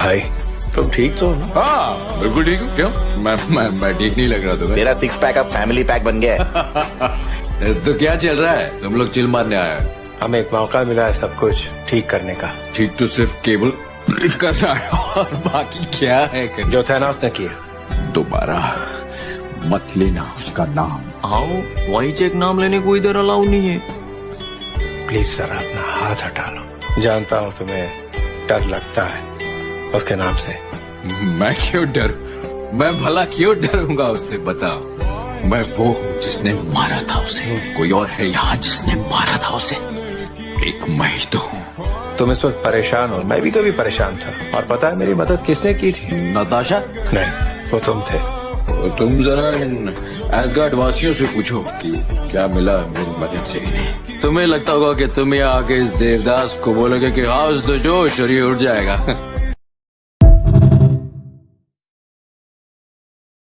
भाई तुम ठीक तो हो ना? हाँ बिल्कुल ठीक हूँ। क्यों मैं ठीक नहीं लग रहा तुम्हें? तेरा 6 पैक अब फैमिली पैक बन गया है। तो क्या चल रहा है? तुम लोग चिल मारने आए हो? हमें एक मौका मिला है सब कुछ ठीक करने का। ठीक तो सिर्फ केबल करना है और बाकी क्या है करना? जो थैनोस ने किया। दोबारा मत लेना उसका नाम। आओ वही चेक नाम लेने को इधर अलाउ नहीं है। प्लीज सर अपना हाथ हटा लो। जानता हूँ तुम्हें डर लगता है उसके नाम से। मैं क्यों डरूं? मैं भला क्यों डरूंगा उससे? बताओ। मैं वो हूँ जिसने मारा था उसे। कोई और है यहाँ जिसने मारा था उसे? एक मैं ही तो हूँ। तुम इस वक्त परेशान हो, मैं भी कभी परेशान था। और पता है मेरी मदद किसने की थी? नताशा? नहीं, वो तुम थे। तो तुम जरा इन एसगार्ड वासियों से पूछो कि क्या मिला मेरी मदद से इन्हें। तुम्हें लगता होगा कि तुम यहाँ आके इस देवदास को बोलोगे कि हाउस तो जोश और ये उठ जाएगा।